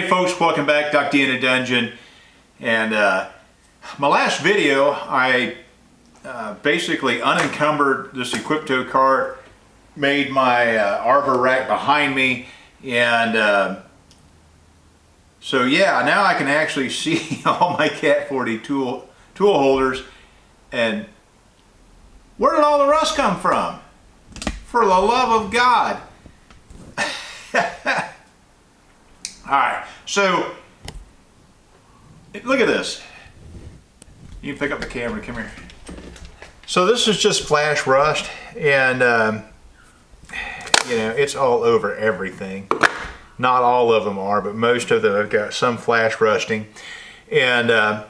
Hey folks, welcome back. Doc D in a Dungeon. And my last video, I basically unencumbered this Equipto cart, made my arbor rack behind me, and so yeah, now I can actually see all my Cat 40 tool holders. And where did all the rust come from? For the love of God. Alright, so look at this. You can pick up the camera, come here. So this is just flash rust, and you know, it's all over everything. Not all of them are, but most of them have got some flash rusting. And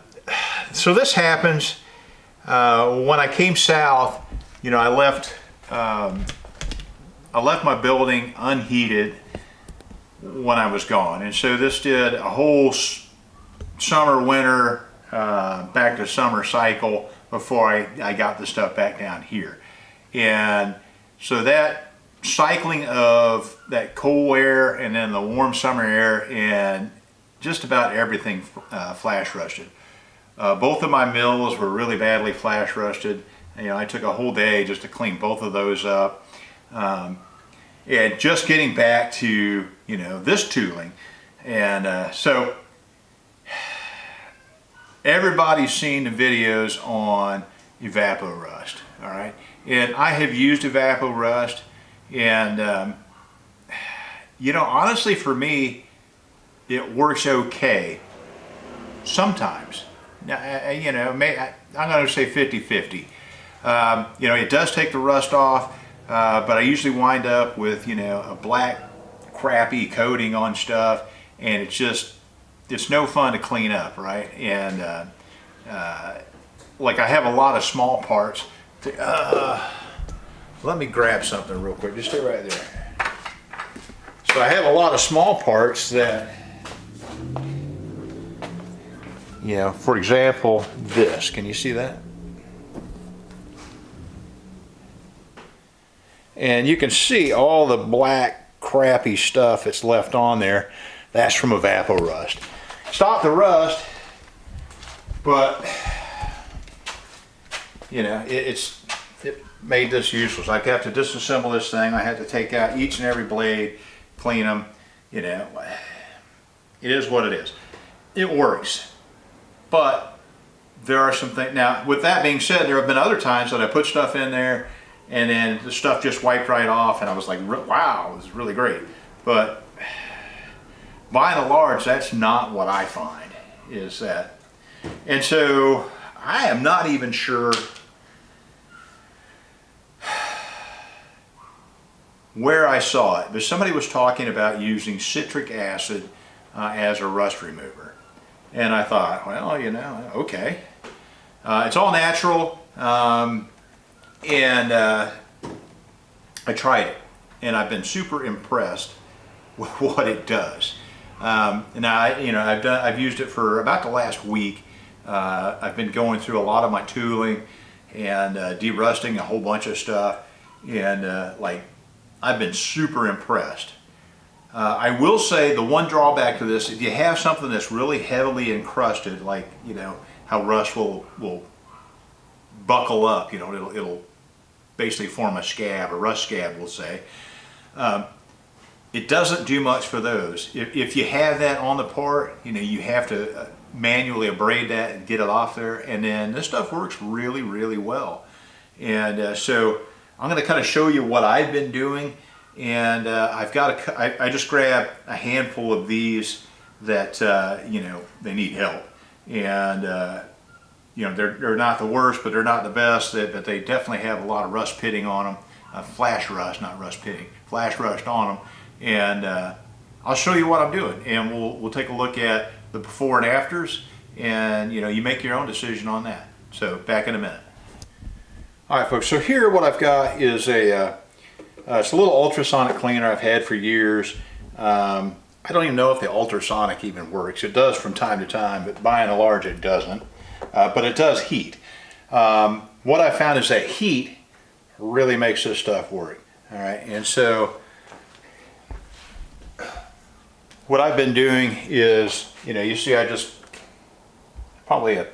so this happens when I came south. You know, I left my building unheated when I was gone, and so this did a whole summer, winter, back to summer cycle before I got the stuff back down here. And so that cycling of that cool air and then the warm summer air, and just about everything flash rusted. Both of my mills were really badly flash rusted. You know, I took a whole day just to clean both of those up. And just getting back to, you know, this tooling. And so everybody's seen the videos on evapo-rust, all right? And I have used evapo-rust, and you know, honestly for me, it works okay sometimes. Now, you know, I'm going to say 50-50. You know, it does take the rust off. But I usually wind up with, you know, a black crappy coating on stuff, and it's no fun to clean up, right? And like, I have a lot of small parts. Let me grab something real quick. Just stay right there. So I have a lot of small parts that, you know, for example, this. Can you see that? And you can see all the black crappy stuff that's left on there. That's from evapor-rust. Stop the rust, but you know, it made this useless. I have to disassemble this thing. I had to take out each and every blade, clean them. You know, it is what it is. It works, but there are some things. Now, with that being said, there have been other times that I put stuff in there and then the stuff just wiped right off, and I was like, wow, this is really great. But by and large, that's not what I find, is that. And so I am not even sure where I saw it, but somebody was talking about using citric acid as a rust remover. And I thought, well, you know, okay. It's all natural. And I tried it, and I've been super impressed with what it does. Now, you know, I've used it for about the last week. I've been going through a lot of my tooling and derusting a whole bunch of stuff, and like, I've been super impressed. I will say the one drawback to this, if you have something that's really heavily encrusted, like, you know, how rust will buckle up, you know, it'll basically form a scab, a rust scab, we'll say. It doesn't do much for those. If you have that on the part, you know, you have to manually abrade that and get it off there, and then this stuff works really, really well. And so I'm going to kind of show you what I've been doing, and I just grabbed a handful of these that you know, they need help. And you know, they're not the worst, but they're not the best. But they definitely have a lot of rust pitting on them. Flash rust, not rust pitting. Flash rust on them. And I'll show you what I'm doing. And we'll take a look at the before and afters. And, you know, you make your own decision on that. So, back in a minute. All right, folks. So here what I've got is it's a little ultrasonic cleaner I've had for years. I don't even know if the ultrasonic even works. It does from time to time, but by and large it doesn't. But it does heat. What I found is that heat really makes this stuff work. All right, and so what I've been doing is, you see I just, probably a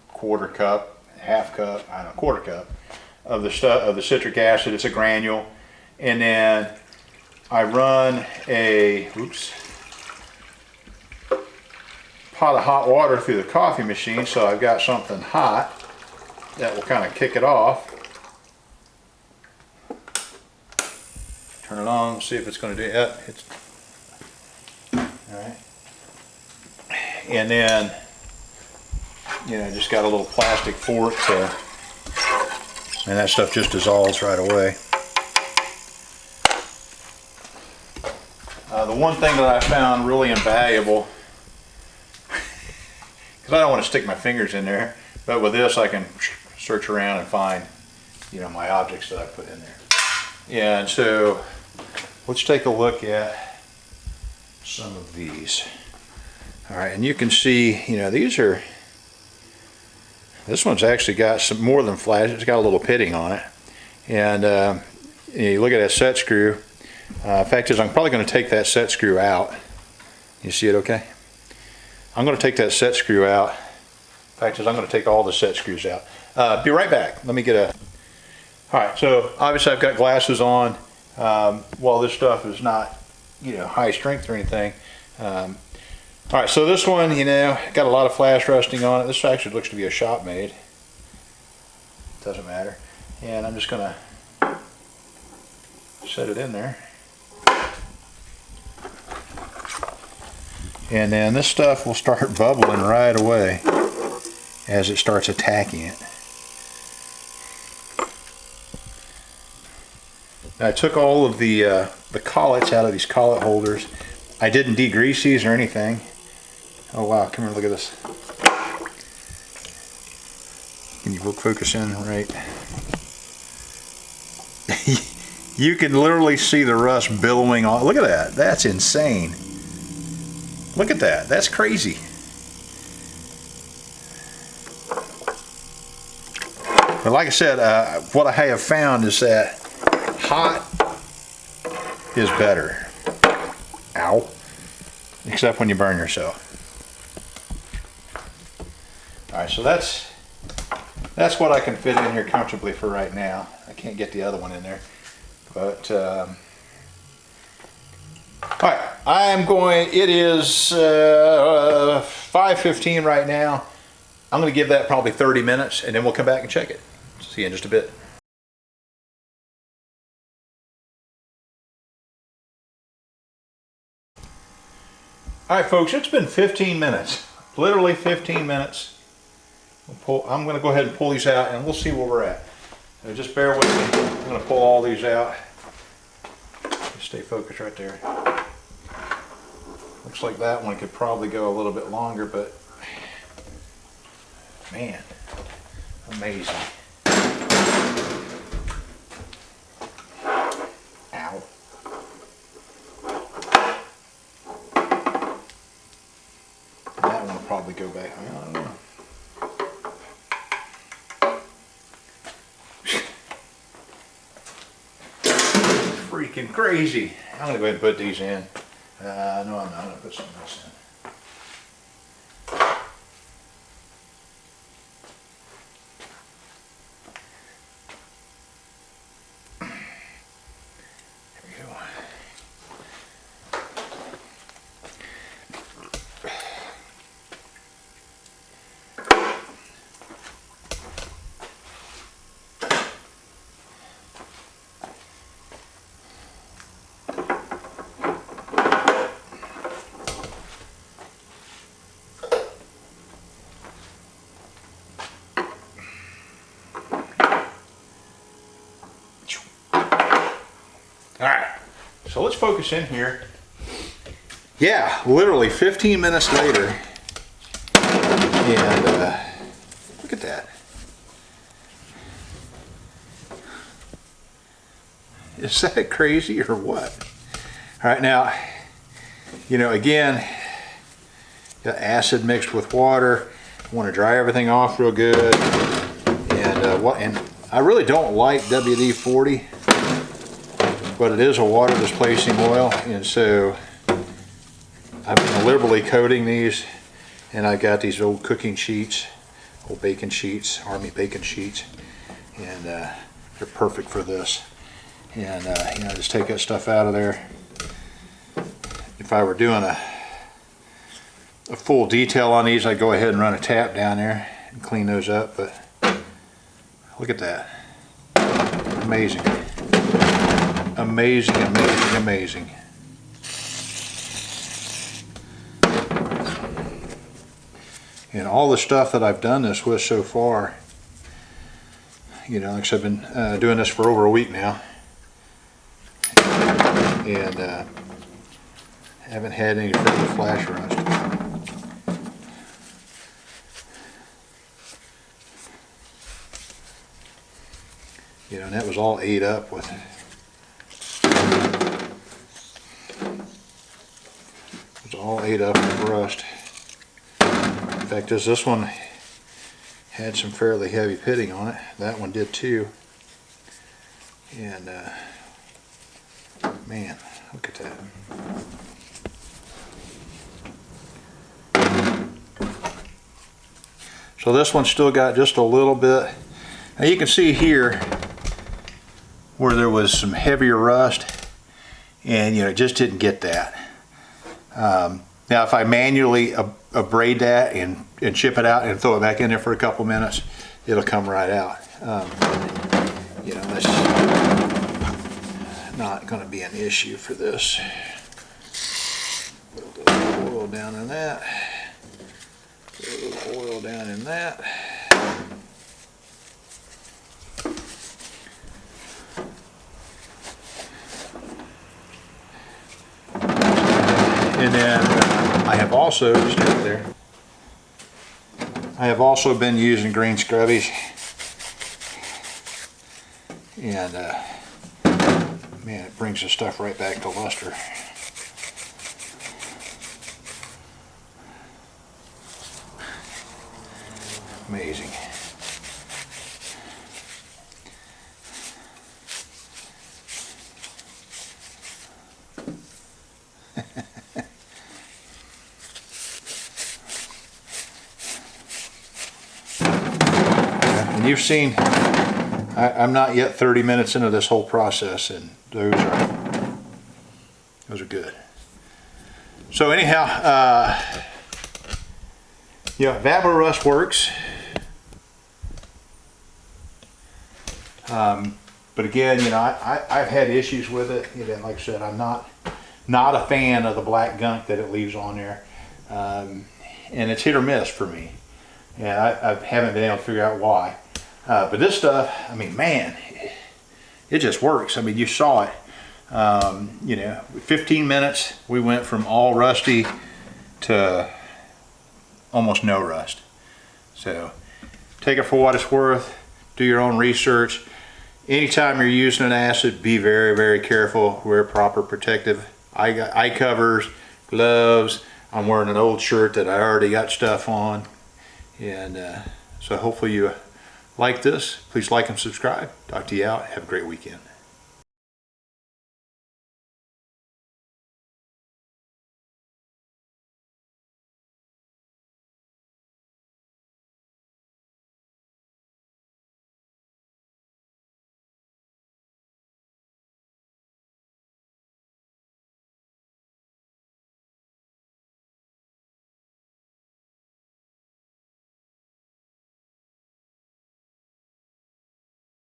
quarter cup, half cup, I don't know, quarter cup of the citric acid. It's a granule. And then I run a, pot of hot water through the coffee machine, so I've got something hot that will kind of kick it off. Turn it on, see if it's going to do it. It's all right. And then, just got a little plastic fork to, and that stuff just dissolves right away. The one thing that I found really invaluable, because I don't want to stick my fingers in there, but with this I can search around and find, my objects that I put in there. And so let's take a look at some of these. All right, and you can see, this one's actually got some more than flash. It's got a little pitting on it. And you look at that set screw. Fact is, I'm probably going to take that set screw out. You see it okay? I'm going to take that set screw out. Fact is, I'm going to take all the set screws out. Be right back. Let me get a... All right, so obviously I've got glasses on. While this stuff is not, high strength or anything. All right, so this one, got a lot of flash rusting on it. This actually looks to be a shop made. Doesn't matter. And I'm just going to set it in there. And then this stuff will start bubbling right away as it starts attacking it. Now, I took all of the collets out of these collet holders. I didn't degrease these or anything. Oh wow, come here, look at this. Can you focus in right? You can literally see the rust billowing off. Look at that, that's insane. Look at that, that's crazy. But like I said, what I have found is that hot is better. Ow. Except when you burn yourself. Alright, so that's what I can fit in here comfortably for right now. I can't get the other one in there. But, alright, it is 5:15 right now. I'm going to give that probably 30 minutes and then we'll come back and check it. See you in just a bit. Alright folks, it's been 15 minutes. Literally 15 minutes. I'm going to go ahead and pull these out and we'll see where we're at. So just bear with me. I'm going to pull all these out. Just stay focused right there. Looks like that one could probably go a little bit longer, but man, amazing. Ow. That one will probably go back. I don't know. Freaking crazy. I'm gonna go ahead and put these in. No, I'm not. I'm gonna put something else in. Alright, so let's focus in here. Yeah, literally 15 minutes later. And look at that. Is that crazy or what? Alright, now, again, got acid mixed with water. I want to dry everything off real good. And I really don't like WD-40. But it is a water displacing oil, and so I've been liberally coating these, and I got these old cooking sheets, old bacon sheets, army bacon sheets, and they're perfect for this. And you know, just take that stuff out of there. If I were doing a full detail on these, I'd go ahead and run a tap down there and clean those up, but look at that. Amazing. Amazing, amazing, amazing. And all the stuff that I've done this with so far, you know, like I said, I've been doing this for over a week now, and haven't had any further flash rust. You know, and that was all ate up with rust. In fact, this one had some fairly heavy pitting on it. That one did too. And man, look at that. So this one's still got just a little bit. Now you can see here where there was some heavier rust, and you know, it just didn't get that. Now if I manually abrade that and chip it out and throw it back in there for a couple minutes, it'll come right out. You know, that's not going to be an issue for this. Put a little oil down in that. Put a little oil down in that. And then I have also, just right there, I have also been using green scrubbies, and man, it brings the stuff right back to luster. Amazing. And you've seen, I'm not yet 30 minutes into this whole process, and those are good. So anyhow, yeah, Vabler Rust works. But again, you know, I've had issues with it. You know, like I said, I'm not a fan of the black gunk that it leaves on there, and it's hit or miss for me, and I haven't been able to figure out why. But this stuff, I mean, man, it just works. I mean, you saw it. You know, 15 minutes, we went from all rusty to almost no rust. So take it for what it's worth. Do your own research. Anytime you're using an acid, be very, very careful. Wear proper protective eye covers, gloves. I'm wearing an old shirt that I already got stuff on. And so hopefully you like this. Please like and subscribe. Talk to you out. Have a great weekend.